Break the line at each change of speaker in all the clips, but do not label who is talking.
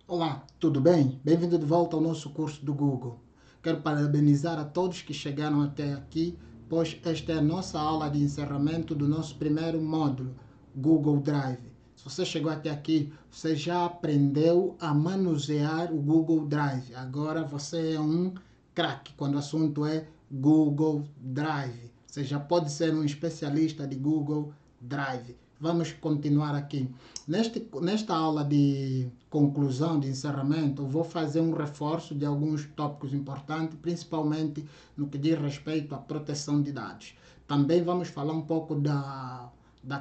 Olá, tudo bem? Bem-vindo de volta ao nosso curso do Google. Quero parabenizar a todos que chegaram até aqui, pois esta é a nossa aula de encerramento do nosso primeiro módulo, Google Drive. Se você chegou até aqui, você já aprendeu a manusear o Google Drive. Agora você é um craque quando o assunto é Google Drive. Você já pode ser um especialista de Google Drive. Vamos continuar aqui. Nesta aula de conclusão, de encerramento, eu vou fazer um reforço de alguns tópicos importantes, principalmente no que diz respeito à proteção de dados. Também vamos falar um pouco da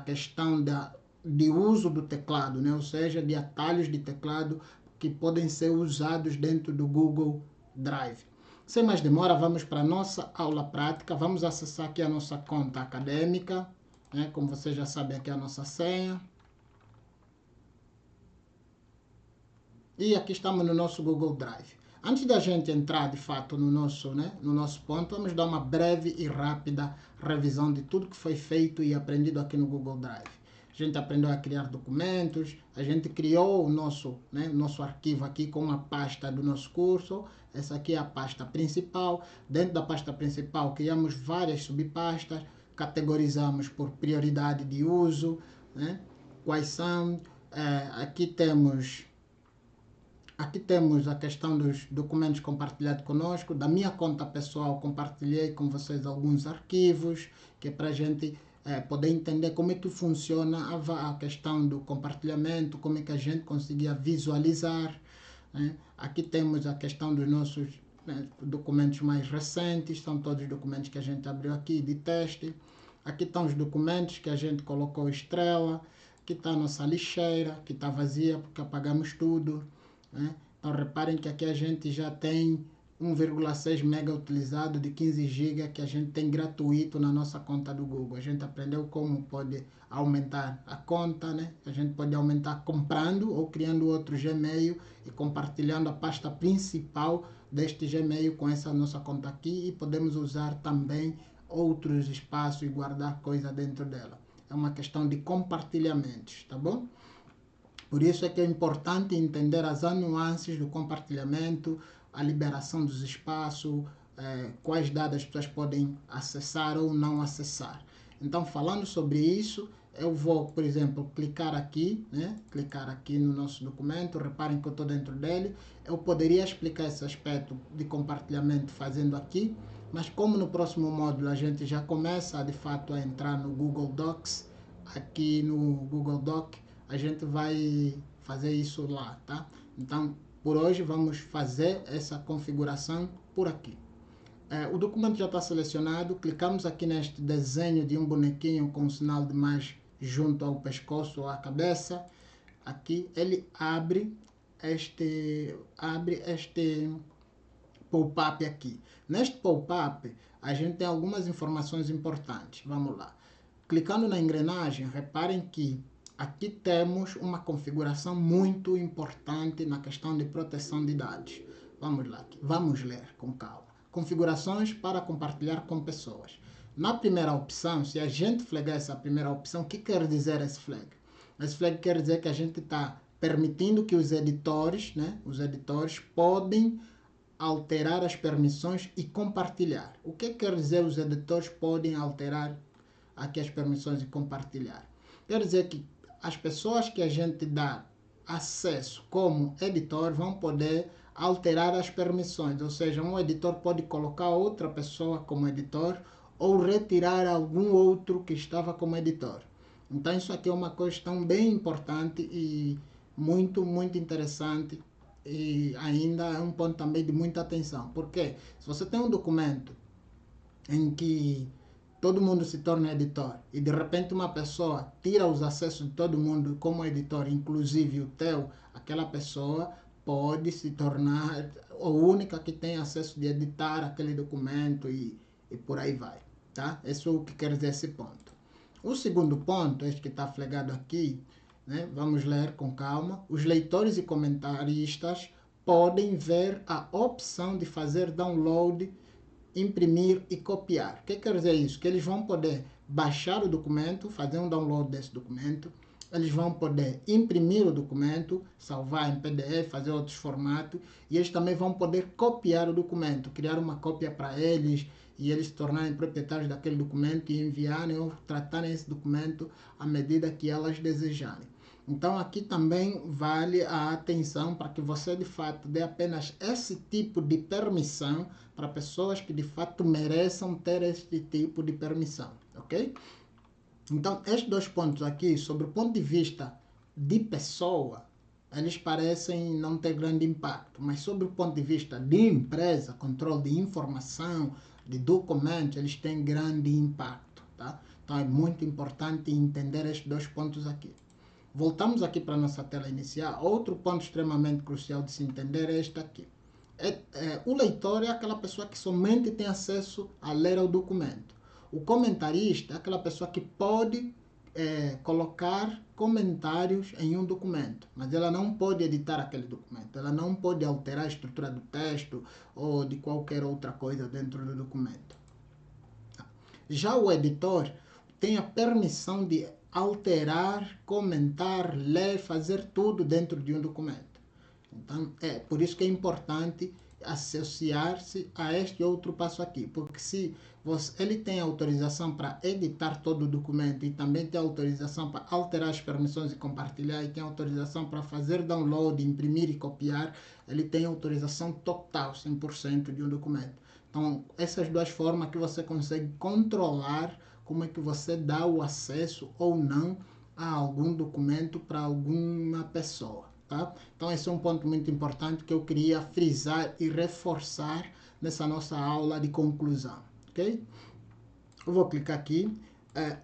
questão de uso do teclado, né? Ou seja, de atalhos de teclado que podem ser usados dentro do Google Drive. Sem mais demora, vamos para a nossa aula prática. Vamos acessar aqui a nossa conta acadêmica. Como você já sabe, aqui é a nossa senha. E aqui estamos no nosso Google Drive. Antes da gente entrar, de fato, no nosso ponto, vamos dar uma breve e rápida revisão de tudo que foi feito e aprendido aqui no Google Drive. A gente aprendeu a criar documentos, a gente criou o nosso arquivo aqui com uma pasta do nosso curso. Essa aqui é a pasta principal. Dentro da pasta principal, criamos várias subpastas, categorizamos por prioridade de uso, né? Quais são. Aqui temos a questão dos documentos compartilhados conosco. Da minha conta pessoal, compartilhei com vocês alguns arquivos, que é para a gente poder entender como é que funciona a questão do compartilhamento, como é que a gente conseguia visualizar. Né? Aqui temos a questão dos nossos documentos mais recentes, são todos os documentos que a gente abriu aqui de teste. Aqui estão os documentos que a gente colocou estrela. Aqui está a nossa lixeira, que está vazia porque apagamos tudo. Né? Então reparem que aqui a gente já tem 1,6 mega utilizado de 15 GB que a gente tem gratuito na nossa conta do Google. A gente aprendeu como pode aumentar a conta, né? A gente pode aumentar comprando ou criando outro Gmail e compartilhando a pasta principal deste Gmail com essa nossa conta aqui, e podemos usar também outros espaços e guardar coisa dentro dela. É uma questão de compartilhamentos, tá bom? Por isso é que é importante entender as nuances do compartilhamento, a liberação dos espaços, quais dados as pessoas podem acessar ou não acessar. Então, falando sobre isso, eu vou, por exemplo, clicar aqui, né? Clicar aqui no nosso documento. Reparem que eu estou dentro dele. Eu poderia explicar esse aspecto de compartilhamento fazendo aqui, mas como no próximo módulo a gente já começa, de fato, a entrar no Google Docs, aqui no Google Doc, a gente vai fazer isso lá, tá? Então, por hoje vamos fazer essa configuração por aqui. O documento já está selecionado, clicamos aqui neste desenho de um bonequinho com um sinal de mais junto ao pescoço ou à cabeça. Aqui ele abre este pop-up aqui. Neste pop-up a gente tem algumas informações importantes. Vamos lá. Clicando na engrenagem, reparem que aqui temos uma configuração muito importante na questão de proteção de dados. Vamos lá, vamos ler com calma. Configurações para compartilhar com pessoas. Na primeira opção, se a gente flagar essa primeira opção, o que quer dizer esse flag? Esse flag quer dizer que a gente está permitindo que os editores podem alterar as permissões e compartilhar. O que quer dizer os editores podem alterar aqui as permissões e compartilhar? Quer dizer que as pessoas que a gente dá acesso como editor vão poder alterar as permissões, ou seja, um editor pode colocar outra pessoa como editor ou retirar algum outro que estava como editor. Então isso aqui é uma questão bem importante e muito, muito interessante, e ainda é um ponto também de muita atenção. Porque se você tem um documento em que todo mundo se torna editor e de repente uma pessoa tira os acessos de todo mundo como editor, inclusive o teu, aquela pessoa pode se tornar a única que tem acesso de editar aquele documento e por aí vai, tá? Isso é o que quer dizer esse ponto. O segundo ponto, este que está flegado aqui, né? Vamos ler com calma. Os leitores e comentaristas podem ver a opção de fazer download, imprimir e copiar. O que quer dizer isso? Que eles vão poder baixar o documento, fazer um download desse documento, eles vão poder imprimir o documento, salvar em PDF, fazer outros formatos, e eles também vão poder copiar o documento, criar uma cópia para eles, e eles se tornarem proprietários daquele documento e enviarem ou tratarem esse documento à medida que elas desejarem. Então aqui também vale a atenção para que você de fato dê apenas esse tipo de permissão para pessoas que de fato mereçam ter este tipo de permissão, ok? Então estes dois pontos aqui, sobre o ponto de vista de pessoa, eles parecem não ter grande impacto, mas sobre o ponto de vista de empresa, controle de informação, de documentos, eles têm grande impacto, tá? Então é muito importante entender estes dois pontos aqui. Voltamos aqui para a nossa tela inicial. Outro ponto extremamente crucial de se entender é este aqui. O leitor é aquela pessoa que somente tem acesso a ler o documento. O comentarista é aquela pessoa que pode colocar comentários em um documento, mas ela não pode editar aquele documento, ela não pode alterar a estrutura do texto ou de qualquer outra coisa dentro do documento. Já o editor tem a permissão de alterar, comentar, ler, fazer tudo dentro de um documento. Então, por isso que é importante associar-se a este outro passo aqui, porque se ele tem autorização para editar todo o documento e também tem autorização para alterar as permissões e compartilhar, e tem autorização para fazer download, imprimir e copiar, ele tem autorização total, 100% de um documento. Então, essas duas formas que você consegue controlar como é que você dá o acesso ou não a algum documento para alguma pessoa, tá? Então esse é um ponto muito importante que eu queria frisar e reforçar nessa nossa aula de conclusão, ok? Eu vou clicar aqui.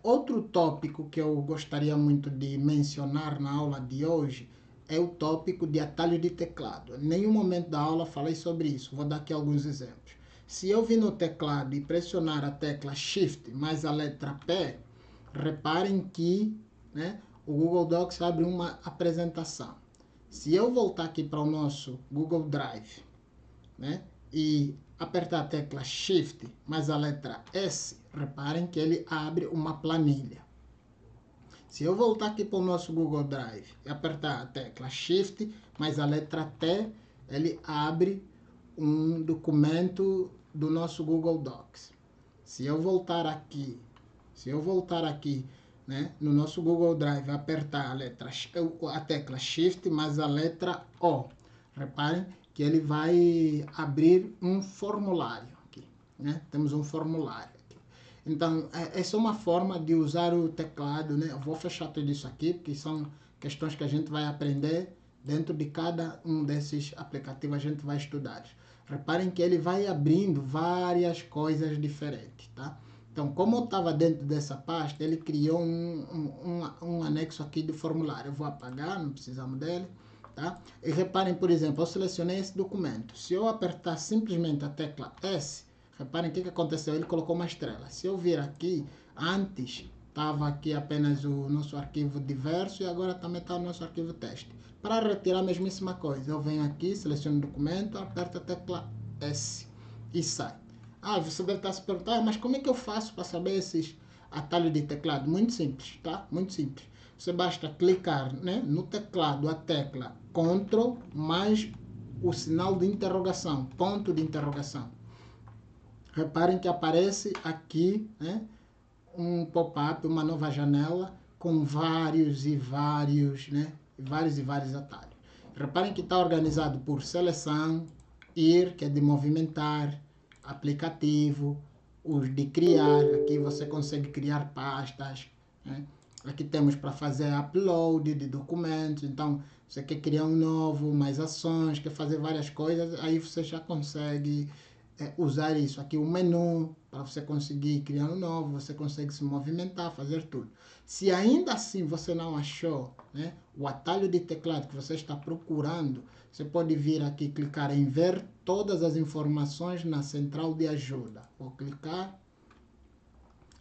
Outro tópico que eu gostaria muito de mencionar na aula de hoje é o tópico de atalho de teclado. Em nenhum momento da aula falei sobre isso, vou dar aqui alguns exemplos. Se eu vir no teclado e pressionar a tecla Shift mais a letra P, reparem que, né, o Google Docs abre uma apresentação. Se eu voltar aqui para o nosso Google Drive, né, e apertar a tecla Shift mais a letra S, reparem que ele abre uma planilha. Se eu voltar aqui para o nosso Google Drive e apertar a tecla Shift mais a letra T, ele abre um documento do nosso Google Docs. Se eu voltar aqui, né, no nosso Google Drive, apertar a tecla Shift mais a letra O, reparem que ele vai abrir um formulário aqui, né? Temos um formulário aqui. Então, essa é uma forma de usar o teclado, né? Eu vou fechar tudo isso aqui, porque são questões que a gente vai aprender dentro de cada um desses aplicativos, a gente vai estudar. Reparem que ele vai abrindo várias coisas diferentes, tá? Então, como eu estava dentro dessa pasta, ele criou um anexo aqui de formulário. Eu vou apagar, não precisamos dele, tá? E reparem, por exemplo, eu selecionei esse documento. Se eu apertar simplesmente a tecla S, reparem o que aconteceu. Ele colocou uma estrela. Se eu vir aqui, antes estava aqui apenas o nosso arquivo diverso e agora também está o nosso arquivo teste. Para retirar a mesmíssima coisa, eu venho aqui, seleciono o documento, aperto a tecla S e sai. Você deve estar se perguntando, mas como é que eu faço para saber esses atalhos de teclado? Muito simples, tá? Muito simples. Você basta clicar, né, no teclado a tecla Ctrl mais o sinal de interrogação, ponto de interrogação. Reparem que aparece aqui, né, um pop-up, uma nova janela com vários e vários, né, vários atalhos. Reparem que está organizado por seleção, ir, que é de movimentar, aplicativo, os de criar, aqui você consegue criar pastas, né? Aqui temos para fazer upload de documentos, então você quer criar um novo, mais ações, quer fazer várias coisas, aí você já consegue usar isso. Aqui o menu, para você conseguir criar um novo, você consegue se movimentar, fazer tudo. Se ainda assim você não achou, né, o atalho de teclado que você está procurando, você pode vir aqui clicar em ver todas as informações na central de ajuda. Vou clicar.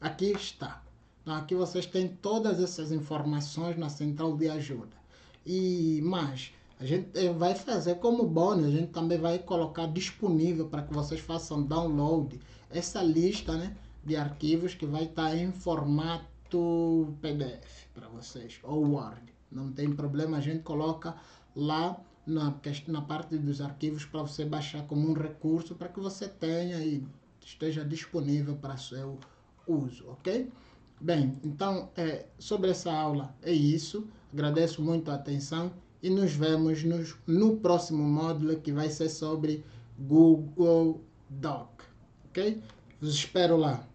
Aqui está. Então, aqui vocês têm todas essas informações na central de ajuda. E mais, a gente vai fazer como bônus, a gente também vai colocar disponível para que vocês façam download essa lista, né, de arquivos que vai estar em formato formato PDF para vocês, ou Word. Não tem problema, a gente coloca lá na parte dos arquivos para você baixar como um recurso para que você tenha e esteja disponível para seu uso, ok? Bem, então, sobre essa aula é isso. Agradeço muito a atenção e nos vemos no próximo módulo, que vai ser sobre Google Doc, ok? Vos espero lá.